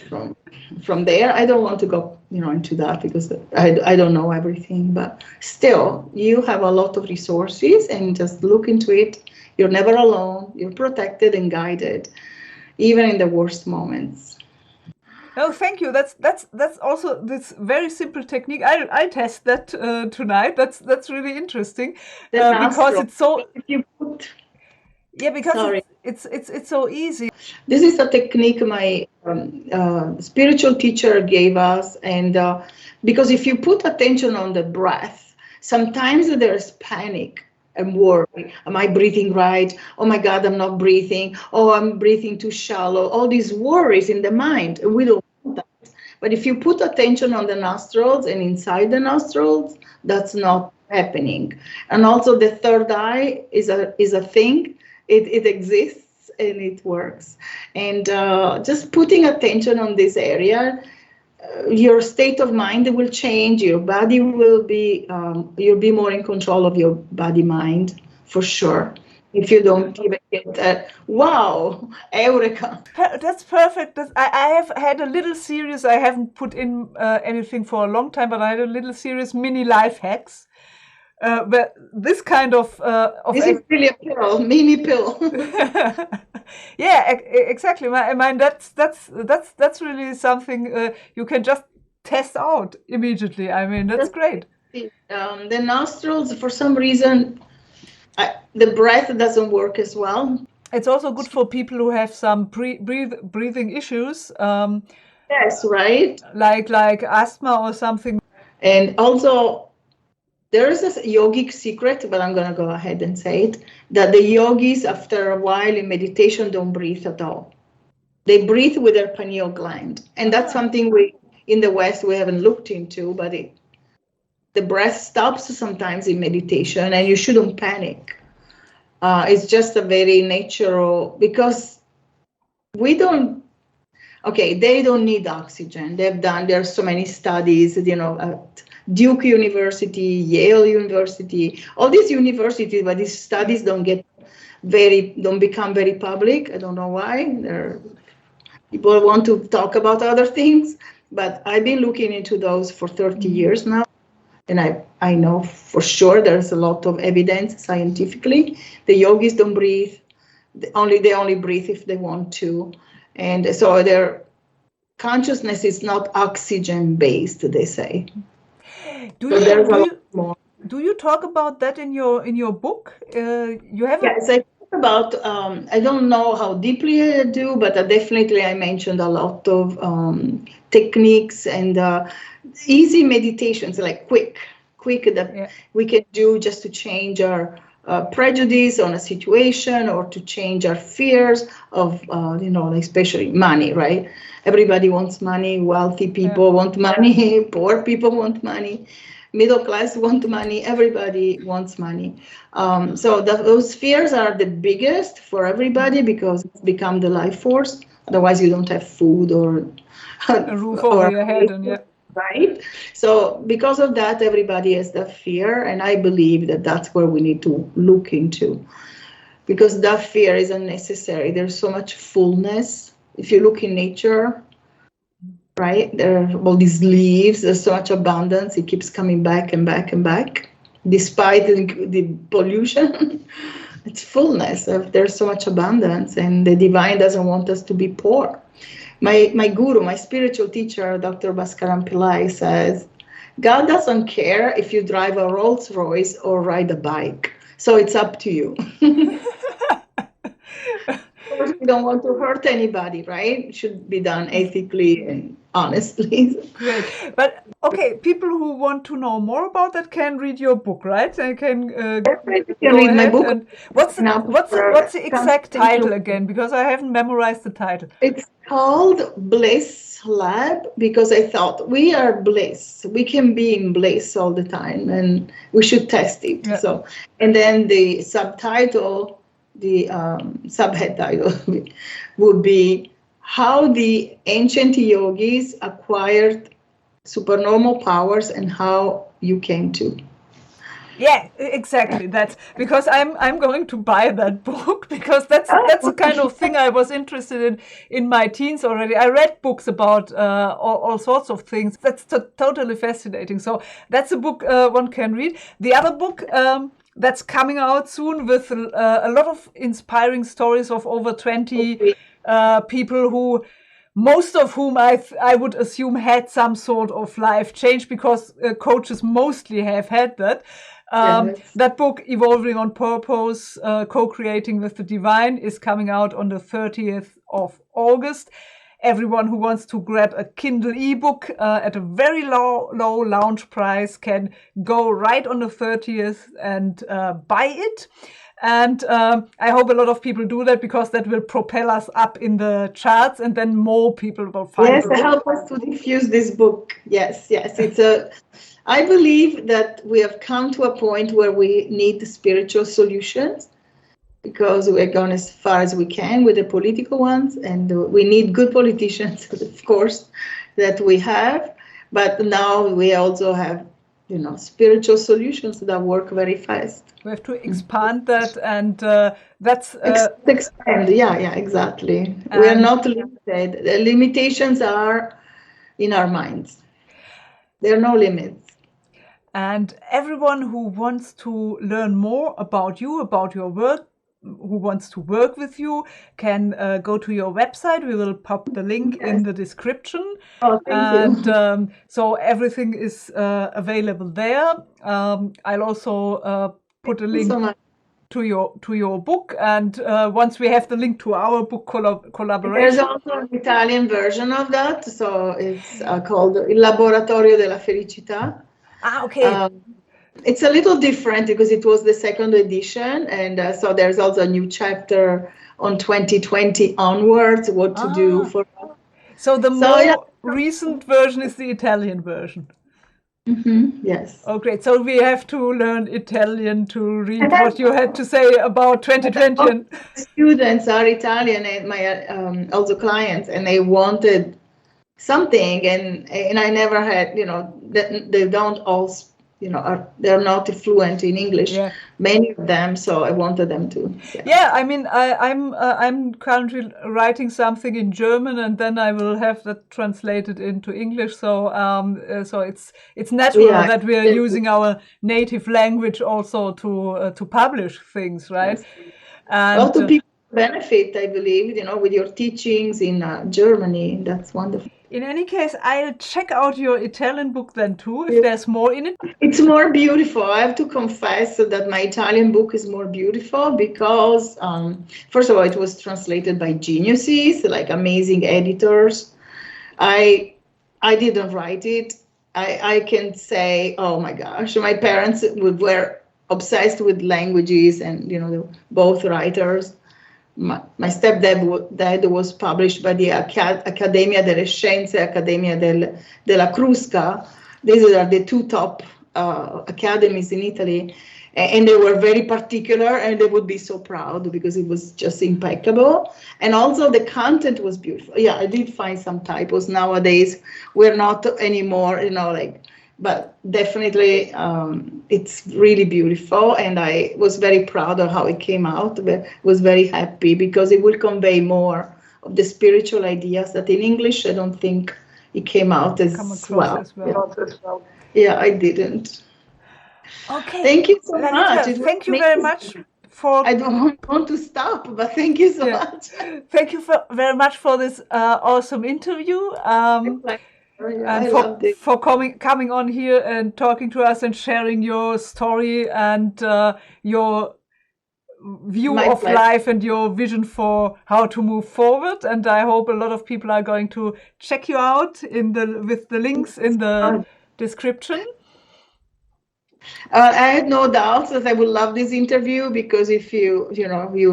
from there? I don't want to go, into that, because I don't know everything. But still, you have a lot of resources, and just look into it. You're never alone. You're protected and guided, even in the worst moments. Oh, thank you. That's also this very simple technique. I'll test that tonight. That's really interesting because it's so. If you put. Yeah, because it's so easy. This is a technique my spiritual teacher gave us, and because if you put attention on the breath, sometimes there's panic and worry. Am I breathing right? Oh my God, I'm not breathing. Oh, I'm breathing too shallow. All these worries in the mind, and we don't want that. But if you put attention on the nostrils and inside the nostrils, that's not happening. And also the third eye is a thing. It exists and it works. And just putting attention on this area, your state of mind will change. Your body will be, you'll be more in control of your body-mind, for sure. If you don't even get that, wow, eureka. That's perfect. I have had a little series. I haven't put in anything for a long time, but I had a little series, mini life hacks. But this kind of this is really a pill, mini pill. Yeah, exactly. I mean, that's really something you can just test out immediately. I mean, that's great. The nostrils, for some reason, the breath doesn't work as well. It's also good for people who have some breathing issues. Yes, right. Like asthma or something. And also, there is a yogic secret, but I'm going to go ahead and say it, that the yogis, after a while in meditation, don't breathe at all. They breathe with their pineal gland. And that's something in the West, we haven't looked into, but the breath stops sometimes in meditation, and you shouldn't panic. It's just a very natural, because they don't need oxygen. There are so many studies, at Duke University, Yale University, all these universities, but these studies don't become very public. I don't know why. They're People want to talk about other things, but I've been looking into those for 30 years now. And I know for sure there's a lot of evidence scientifically. The yogis don't breathe. They only breathe if they want to. And so their consciousness is not oxygen based, they say. Do you talk about that in your book? You have Yes, I talk about. I don't know how deeply I do, but definitely I mentioned a lot of techniques and easy meditations, like quick that we can do just to change our prejudice on a situation or to change our fears of, especially money, right? Everybody wants money. Wealthy people want money. Poor people want money. Middle class want money. Everybody wants money. So those fears are the biggest for everybody because it's become the life force. Otherwise, you don't have food or a roof over your head, and right? So because of that, everybody has that fear, and I believe that that's where we need to look into, because that fear is unnecessary. There's so much fullness. If you look in nature, right, there are all these leaves, there's so much abundance. It keeps coming back and back and back, despite the pollution. It's fullness. There's so much abundance, and the divine doesn't want us to be poor. My guru, my spiritual teacher, Dr. Bhaskaran Pillai, says, God doesn't care if you drive a Rolls Royce or ride a bike. So it's up to you. Of course, we don't want to hurt anybody, right? It should be done ethically and honestly. Great. But okay, people who want to know more about that can read your book, right? They can read my book. And what's the exact title again? Because I haven't memorized the title. It's called Bliss Lab, because I thought we are bliss. We can be in bliss all the time, and we should test it. Yeah. So, and then the subtitle, the subhead title would be how the ancient yogis acquired supernormal powers and how you came to. Yeah, exactly. That's because I'm going to buy that book, because that's the kind of thing I was interested in my teens already. I read books about all sorts of things. That's totally fascinating. So that's a book one can read. The other book that's coming out soon with a lot of inspiring stories of over 20 people who, most of whom I would assume had some sort of life change, because coaches mostly have had that. Yes. That book, Evolving on Purpose, Co-Creating with the Divine, is coming out on the 30th of August. Everyone who wants to grab a Kindle ebook at a very low launch price can go right on the 30th and buy it. And I hope a lot of people do that, because that will propel us up in the charts, and then more people will find it. Yes, help us to diffuse this book. Yes. I believe that we have come to a point where we need spiritual solutions, because we're gone as far as we can with the political ones, and we need good politicians, of course, that we have. But now we also have, spiritual solutions that work very fast. We have to expand that, and that's expand. Yeah, exactly. We are not limited. The limitations are in our minds. There are no limits. And everyone who wants to learn more about you, about your work, who wants to work with you, can go to your website. We will pop the link in the description. Oh, thank you. So everything is available there. I'll also put a link to your book, and once we have the link to our book collaboration. There's also an Italian version of that, so it's called Il Laboratorio della Felicità. Okay. It's a little different because it was the second edition, and so there's also a new chapter on 2020 onwards, what to do for. So the more recent version is the Italian version. Mm-hmm. Yes. Oh, great. So we have to learn Italian to read what you had to say about 2020. Students are Italian, and my also clients, and they wanted something, and I never had, they don't all they're not fluent in English. Yeah. Many of them, so I wanted them to. Yeah, I mean, I'm currently writing something in German, and then I will have that translated into English. So so it's natural that we are using our native language also to publish things, right? Yes. And All to people benefit, I believe, with your teachings in Germany. That's wonderful. In any case, I'll check out your Italian book then too, if there's more in it. It's more beautiful. I have to confess that my Italian book is more beautiful because, first of all, it was translated by geniuses, like amazing editors. I didn't write it. I can say, oh my gosh, my parents were obsessed with languages, and both writers. My stepdad was published by the Accademia delle Scienze, Accademia della Crusca. These are the two top academies in Italy, and they were very particular, and they would be so proud because it was just impeccable. And also the content was beautiful. Yeah, I did find some typos. Nowadays, we're not anymore, but definitely it's really beautiful, and I was very proud of how it came out. I was very happy because it will convey more of the spiritual ideas that in English I don't think it came out as well. Yeah, I didn't. Okay. Thank you so Lalitha, much. Thank you very much for. I don't want to stop, but thank you so much. Thank you very much for this awesome interview. And for coming on here and talking to us and sharing your story and your view of life and your vision for how to move forward. And I hope a lot of people are going to check you out with the links in the description. I had no doubts that I would love this interview, because if you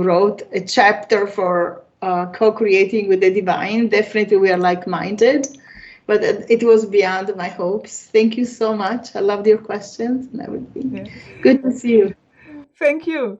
wrote a chapter for co-creating with the divine, definitely we are like-minded. But it was beyond my hopes. Thank you so much. I loved your questions and everything. Good to see you. Thank you.